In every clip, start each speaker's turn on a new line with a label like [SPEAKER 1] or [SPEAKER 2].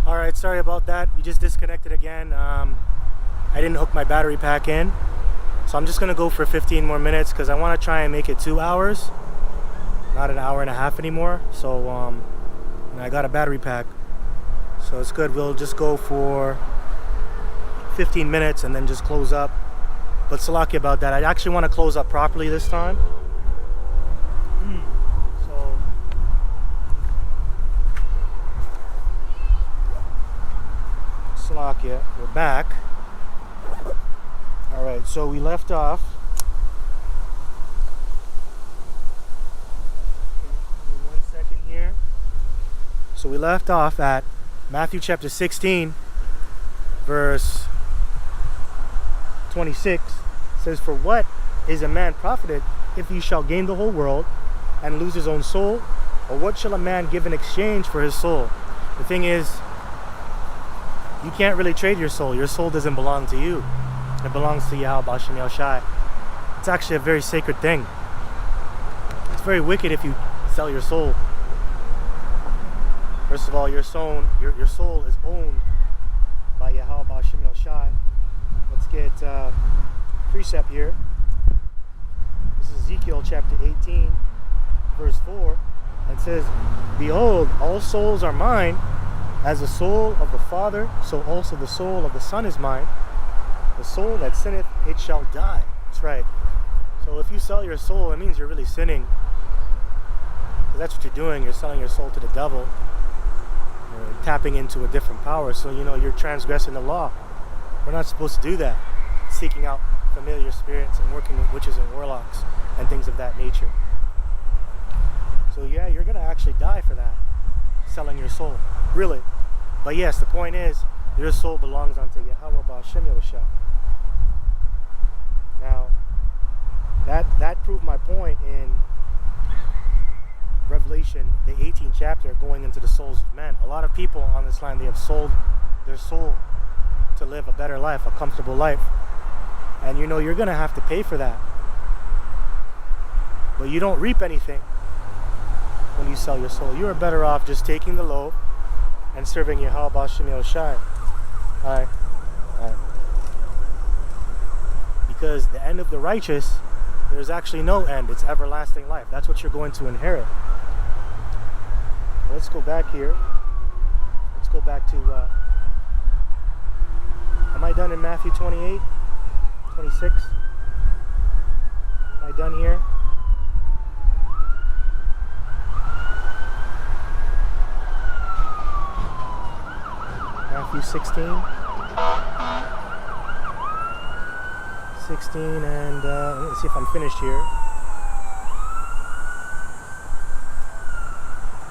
[SPEAKER 1] Alright, sorry about that. We just disconnected again. I didn't hook my battery pack in. So I'm just going to go for 15 more minutes because I want to try and make it 2 hours. Not an hour and a half anymore. So and I got a battery pack. So it's good. We'll just go for 15 minutes and then just close up. But Salaki about that. I actually want to close up properly this time. So Salakia, we're back. Alright, so we left off. Give me 1 second here. So we left off at Matthew chapter 16, verse 26. It says, "For what is a man profited if he shall gain the whole world and lose his own soul? Or what shall a man give in exchange for his soul?" The thing is, you can't really trade your soul. Your soul doesn't belong to you. It belongs to Yahweh B'Shem Yahushai. It's actually a very sacred thing. It's very wicked if you sell your soul. First of all, your soul is owned by Yahweh B'Shem Yahushai. Let's get precept here. This is Ezekiel chapter 18, verse 4. It says, "Behold, all souls are mine. As the soul of the Father, so also the soul of the Son is mine. The soul that sinneth, it shall die." That's right. So if you sell your soul, it means you're really sinning. Because that's what you're doing. You're selling your soul to the devil. You're tapping into a different power. So, you're transgressing the law. We're not supposed to do that. Seeking out familiar spirits and working with witches and warlocks and things of that nature. So yeah, you're going to actually die for that. Selling your soul. Really. But yes, the point is, your soul belongs unto Yahweh B'Shem Yahushua. Now, that proved my point in Revelation, the 18th chapter, going into the souls of men. A lot of people on this line, they have sold their soul to live a better life, a comfortable life. And you're going to have to pay for that. But you don't reap anything when you sell your soul. You are better off just taking the low and serving Yahweh B'Shem Yahushai. Alright. Because the end of the righteous, there's actually no end. It's everlasting life. That's what you're going to inherit. Let's go back here. Let's go back to am I done in Matthew 28? 26? Am I done here? Matthew 16. 16, and let me see if I'm finished here.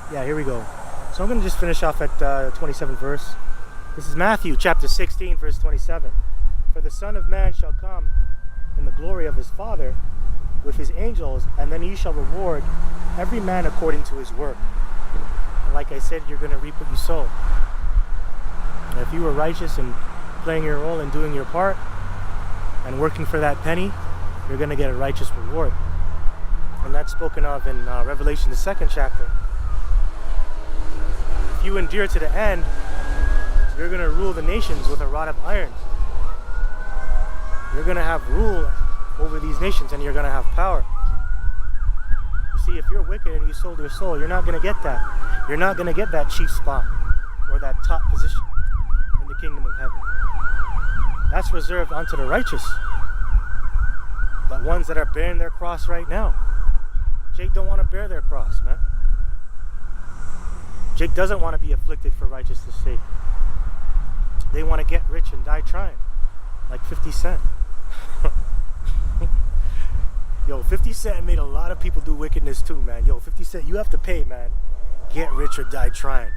[SPEAKER 1] Yeah, here we go. So I'm going to just finish off at 27th verse. This is Matthew chapter 16, verse 27. "For the Son of Man shall come in the glory of his Father with his angels, and then he shall reward every man according to his work." And like I said, you're going to reap what you sow. And if you were righteous and playing your role and doing your part and working for that penny, you're going to get a righteous reward. And that's spoken of in Revelation, the 2nd chapter. If you endure to the end, you're going to rule the nations with a rod of iron. You're going to have rule over these nations, and you're going to have power. You see, if you're wicked and you sold your soul, you're not going to get that. You're not going to get that chief spot or that top position in the kingdom of heaven. That's reserved unto the righteous. The ones that are bearing their cross right now. Jake don't want to bear their cross, man. Jake doesn't want to be afflicted for righteousness' sake. They want to get rich and die trying. Like 50 Cent. Yo, 50 Cent made a lot of people do wickedness too, man. Yo, 50 Cent, you have to pay, man. Get rich or die trying.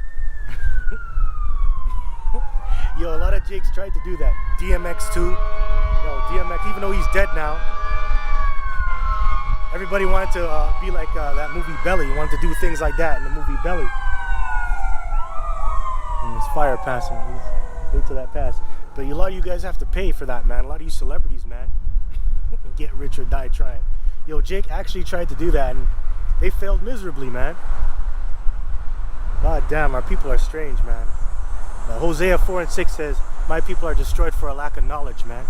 [SPEAKER 1] Yo, a lot of Jakes tried to do that. DMX too. Yo, DMX, even though he's dead now, everybody wanted to be like that movie Belly. You wanted to do things like that in the movie Belly. And there's fire passing. Wait till that passes. But a lot of you guys have to pay for that, man. A lot of you celebrities, man. Get rich or die trying. Yo, Jake actually tried to do that, and they failed miserably, man. God damn, our people are strange, man. Hosea 4:6 says, my people are destroyed for a lack of knowledge, man.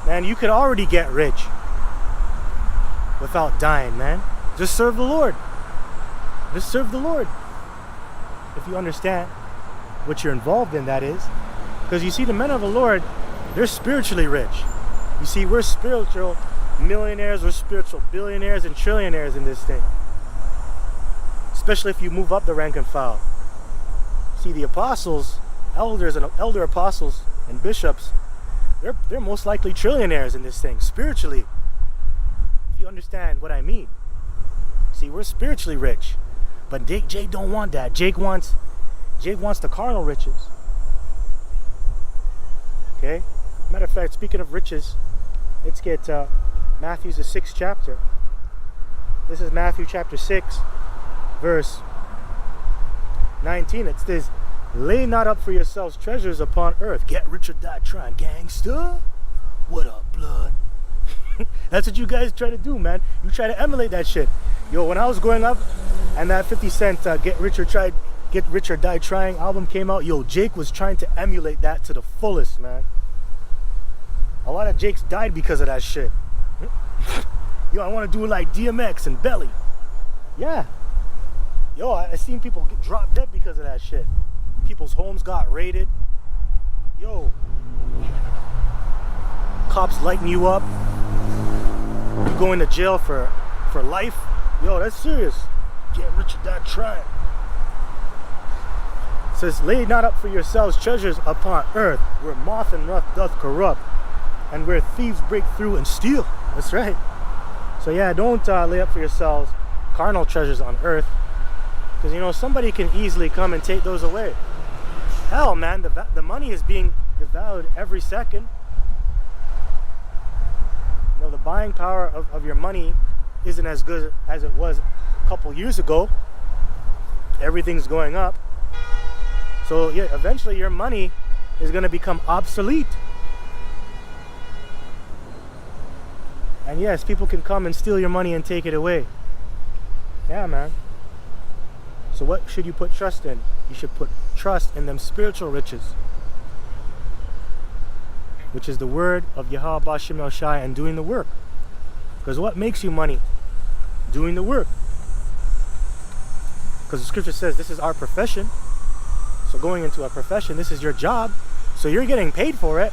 [SPEAKER 1] Man, you could already get rich without dying, man. Just serve the Lord. Just serve the Lord. If you understand what you're involved in, that is. Because you see, the men of the Lord, they're spiritually rich. You see, we're spiritual millionaires, we're spiritual billionaires and trillionaires in this thing. Especially if you move up the rank and file. See, the apostles, elders and elder apostles and bishops, they're most likely trillionaires in this thing, spiritually. If you understand what I mean. See, we're spiritually rich. But Jake don't want that. Jake wants the carnal riches. Okay? Matter of fact, speaking of riches, let's get Matthew's the 6th chapter. This is Matthew chapter 6, verse 19. It says, lay not up for yourselves treasures upon earth. Get rich or die trying, gangster. What up, blood? That's what you guys try to do, man. You try to emulate that shit. Yo, when I was growing up and that 50 Cent Get Rich or Die Trying album came out, yo, Jake was trying to emulate that to the fullest, man. A lot of Jakes died because of that shit. Yo, I want to do it like DMX and Belly. Yeah. Yo, I seen people get dropped dead because of that shit. People's homes got raided. Yo. Cops lighting you up. You going to jail for life. Yo, that's serious. Get rich or die trying. It says, lay not up for yourselves treasures upon earth, where moth and rust doth corrupt, and where thieves break through and steal. That's right. So yeah, don't lay up for yourselves carnal treasures on earth, because you know somebody can easily come and take those away. Hell, man, the money is being devalued every second. You know, the buying power of your money isn't as good as it was a couple years ago. Everything's going up. So yeah, eventually your money is going to become obsolete. And yes, people can come and steal your money and take it away. Yeah, man. So what should you put trust in? You should put trust in them spiritual riches, which is the word of Yahweh B'Shem El Shai and doing the work. Because what makes you money? Doing the work. Because the scripture says this is our profession. So going into a profession, this is your job. So you're getting paid for it.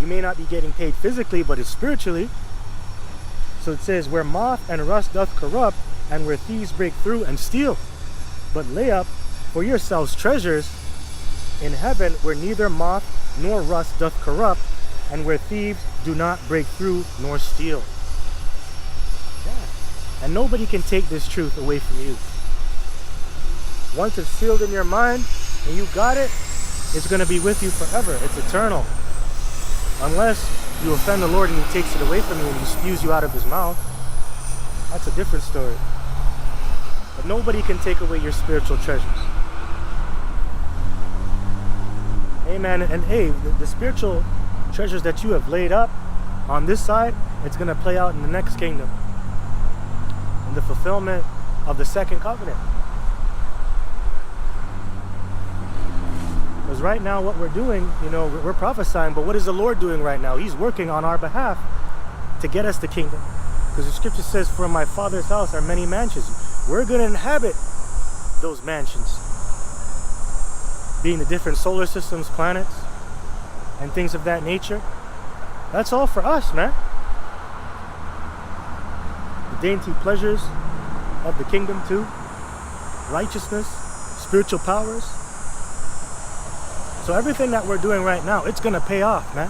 [SPEAKER 1] You may not be getting paid physically, but it's spiritually. So it says, where moth and rust doth corrupt, and where thieves break through and steal. But lay up for yourselves treasures in heaven, where neither moth nor rust doth corrupt, and where thieves do not break through nor steal. Yeah. And nobody can take this truth away from you. Once it's sealed in your mind and you got it, it's going to be with you forever. It's eternal. Unless you offend the Lord and He takes it away from you and He spews you out of His mouth. That's a different story. But nobody can take away your spiritual treasures. Amen. And hey, the spiritual treasures that you have laid up on this side, it's going to play out in the next kingdom. In the fulfillment of the second covenant. Because right now what we're doing, you know, we're prophesying, but what is the Lord doing right now? He's working on our behalf to get us the kingdom. Because the scripture says, for my Father's house are many mansions. We're going to inhabit those mansions. Being the different solar systems, planets, and things of that nature. That's all for us, man. The dainty pleasures of the kingdom too. Righteousness, spiritual powers. So everything that we're doing right now, it's going to pay off, man.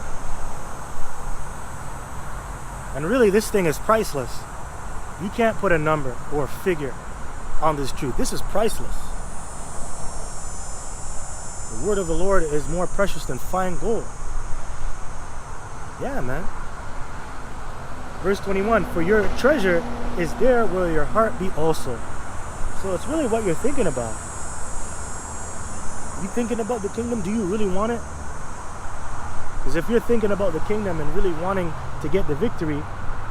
[SPEAKER 1] And really, this thing is priceless. You can't put a number or a figure on this truth. This is priceless. The word of the Lord is more precious than fine gold. Yeah, man. Verse 21, for your treasure is there where your heart be also. So it's really what you're thinking about. You thinking about the kingdom? Do you really want it? Because if you're thinking about the kingdom and really wanting to get the victory,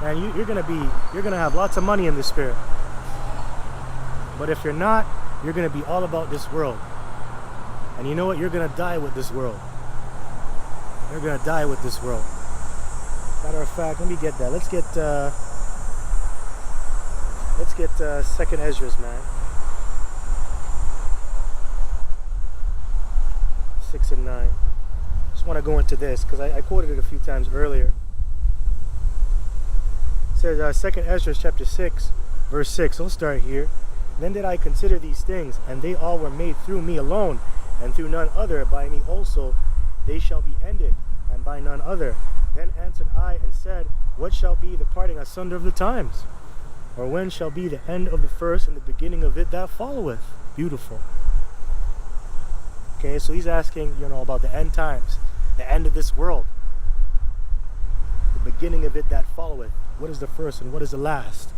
[SPEAKER 1] man, you're gonna have lots of money in the spirit. But if you're not, you're gonna be all about this world. And you know what? You're going to die with this world. You're going to die with this world. Matter of fact, let me get that. Let's get second Esdras, man. 6 and 9. Just want to go into this because I quoted it a few times earlier. It says second Esdras chapter 6, verse 6. I'll start here. Then did I consider these things, and they all were made through me alone, and through none other. By me also they shall be ended, and by none other. Then answered I and said, what shall be the parting asunder of the times? Or when shall be the end of the first and the beginning of it that followeth? Beautiful. Okay, so he's asking, about the end times, the end of this world, the beginning of it that followeth. What is the first and what is the last?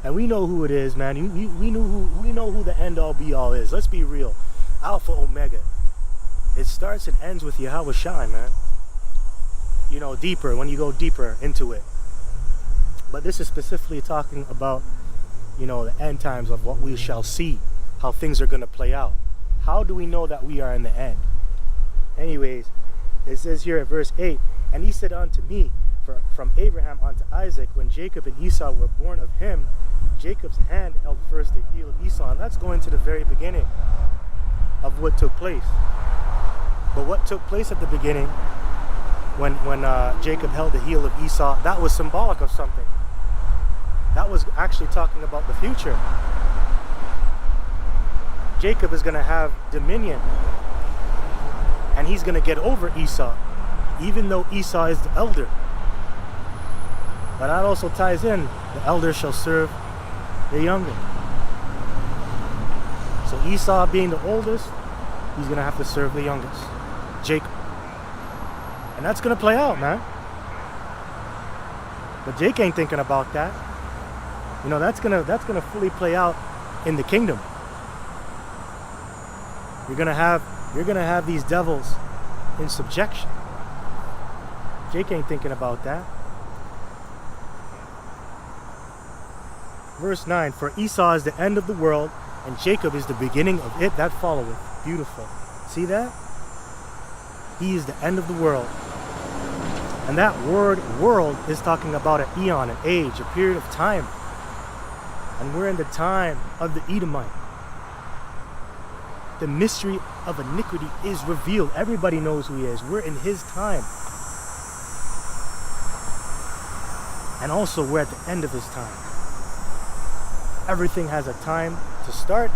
[SPEAKER 1] And we know who it is, man. We know who the end all be all is. Let's be real. Alpha Omega. It starts and ends with Yahweh Shai, man. Deeper, when you go deeper into it. But this is specifically talking about, the end times of what we shall see, how things are going to play out. How do we know that we are in the end? Anyways, it says here at verse 8, and he said unto me, from Abraham unto Isaac, when Jacob and Esau were born of him, Jacob's hand held first the heel of Esau. And that's going to the very beginning of what took place. But what took place at the beginning, when Jacob held the heel of Esau, that was symbolic of something. That was actually talking about the future. Jacob is going to have dominion, and he's going to get over Esau, even though Esau is the elder. But that also ties in, the elder shall serve the younger. So Esau being the oldest, he's going to have to serve the youngest, Jacob. And that's going to play out, man. But Jake ain't thinking about that. That's gonna fully play out in the kingdom. You're gonna have these devils in subjection. Jake ain't thinking about that. Verse 9, for Esau is the end of the world, and Jacob is the beginning of it that followeth. Beautiful. See that? He is the end of the world. And that word world is talking about an eon, an age, a period of time. And we're in the time of the Edomite. The mystery of iniquity is revealed. Everybody knows who he is. We're in his time. And also we're at the end of his time. Everything has a time to start.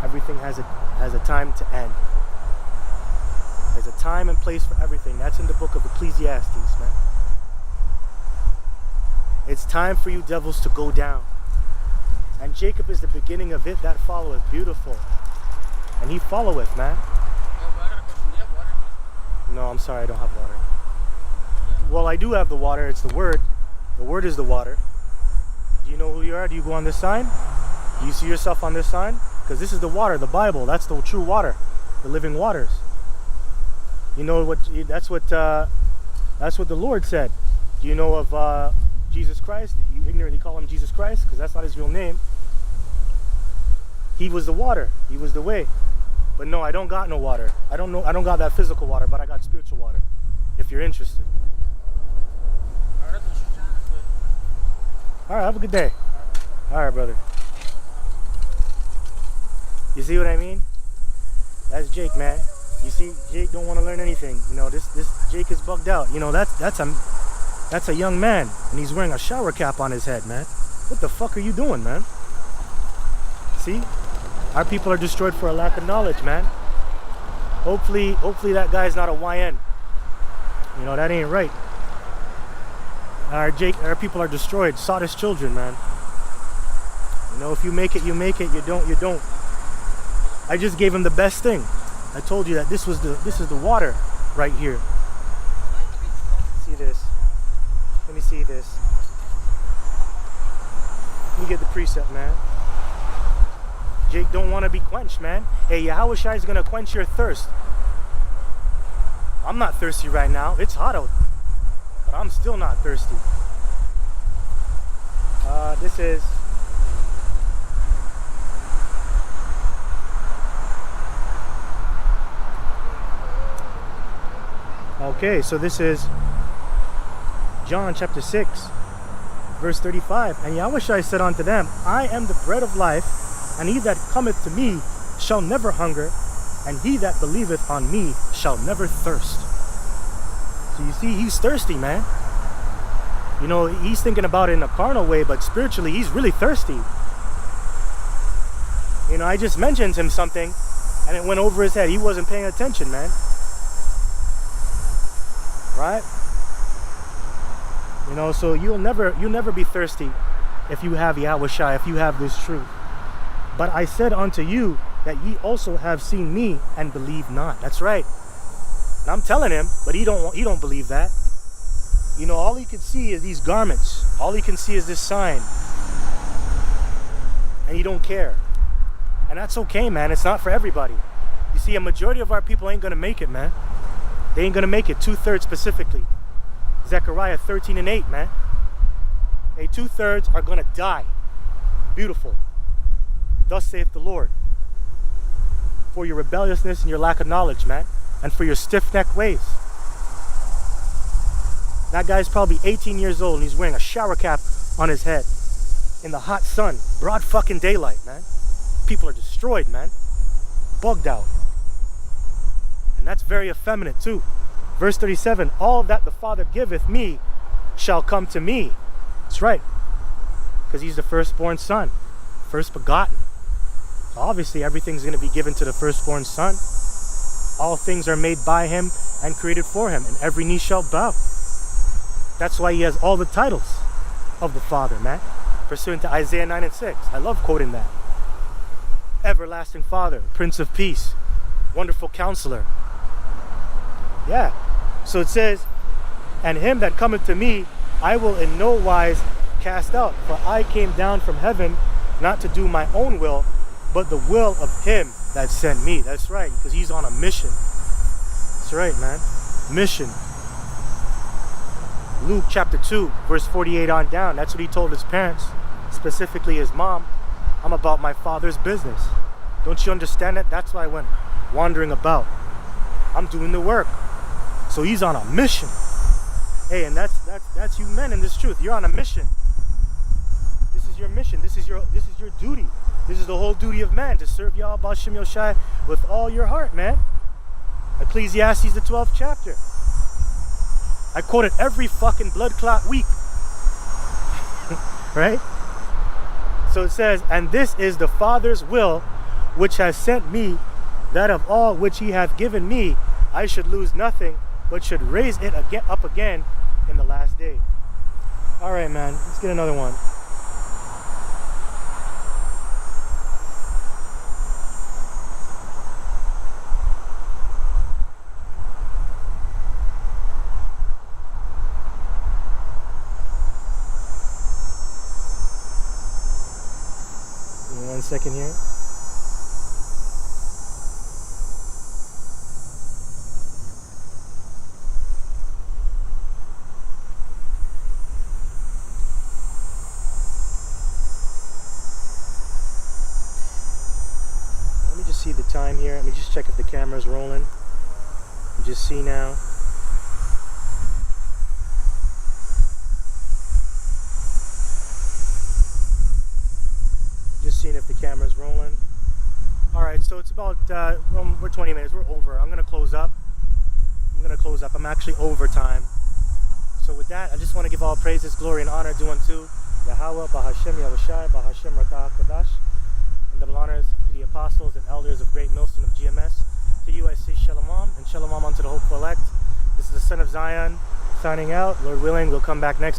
[SPEAKER 1] Everything has a time to end. There's a time and place for everything. That's in the book of Ecclesiastes, man. It's time for you devils to go down. And Jacob is the beginning of it that followeth. Beautiful. And he followeth, man. No, I'm sorry, I don't have water. Well, I do have the water. It's the word. The word is the water. Do you know who you are? Do you go on this sign? Do you see yourself on this sign? Because this is the water, the Bible. That's the true water, the living waters. You know what? That's what the Lord said. Do you know of Jesus Christ? You ignorantly call him Jesus Christ because that's not his real name. He was the water. He was the way. But no, I don't got no water. I don't got that physical water, but I got spiritual water. If you're interested. All right, have a good day. All right, brother. You see what I mean? That's Jake, man. You see, Jake don't want to learn anything. This Jake is bugged out. That's a young man, and he's wearing a shower cap on his head, man. What the fuck are you doing, man? See? Our people are destroyed for a lack of knowledge, man. Hopefully that guy's not a YN. That ain't right. Our people are destroyed. Sodist children, man. If you make it, you make it. You don't, you don't. I just gave him the best thing. I told you that this is the water right here. See this? Let me see this. Let me get the precept, man. Jake don't want to be quenched, man. Hey, Yahweh Shai is going to quench your thirst. I'm not thirsty right now. It's hot out. But I'm still not thirsty. This is Okay, so this is John chapter 6, verse 35. And Yahushua said unto them, I am the bread of life, and he that cometh to me shall never hunger, and he that believeth on me shall never thirst. So you see, he's thirsty, man. You know, he's thinking about it in a carnal way, but spiritually, he's really thirsty. You know, I just mentioned him something, and it went over his head. He wasn't paying attention, man. Right? You know, so you'll never be thirsty if you have Yahushua, if you have this truth. But I said unto you that ye also have seen me and believe not. That's right. And I'm telling him, but he don't believe that. You know, all he can see is these garments. All he can see is this sign. And he don't care. And that's okay, man. It's not for everybody. You see, a majority of our people ain't gonna make it, man. They ain't gonna make it, 2/3 specifically. Zechariah 13:8, man. Hey, 2/3 are gonna die. Beautiful. Thus saith the Lord. For your rebelliousness and your lack of knowledge, man. And for your stiff-necked ways. That guy's probably 18 years old and he's wearing a shower cap on his head. In the hot sun. Broad fucking daylight, man. People are destroyed, man. Bugged out. And that's very effeminate too. Verse 37, all that the Father giveth me shall come to me. That's right. Because he's the firstborn son. First begotten. So obviously everything's going to be given to the firstborn son. All things are made by him and created for him. And every knee shall bow. That's why he has all the titles of the Father, man. Pursuant to Isaiah 9:6. I love quoting that. Everlasting Father, Prince of Peace, Wonderful Counselor. Yeah. So it says, and him that cometh to me, I will in no wise cast out. For I came down from heaven, not to do my own will, but the will of him that sent me. That's right, because he's on a mission. That's right, man. Mission. Luke chapter 2, verse 48 on down. That's what he told his parents, specifically his mom. I'm about my Father's business. Don't you understand that? That's why I went wandering about. I'm doing the work. So he's on a mission. Hey, and that's you men in this truth. You're on a mission. This is your mission. This is your duty. This is the whole duty of man, to serve Yahweh B'Shem Yoshai with all your heart, man. Ecclesiastes the 12th chapter. I quote it every fucking blood clot week. Right? So it says, and this is the Father's will, which has sent me, that of all which he hath given me, I should lose nothing, but should raise it up again in the last day. All right, man. Let's get another one. Give me 1 second here. See the time here. Let me just check if the camera's rolling. You just see now. Just seeing if the camera's rolling. Alright, so it's about we're 20 minutes. We're over. I'm gonna close up. I'm actually over time. So with that, I just want to give all praises, glory, and honor due unto Yahweh, B'Hashem Yahushai, B'Hashem Rakah Kodash. And double honors to the apostles and elders of Great Millstone of GMS. To you I say Shalom, and Shalom unto the hopeful elect. This is the Son of Zion signing out. Lord willing, we'll come back next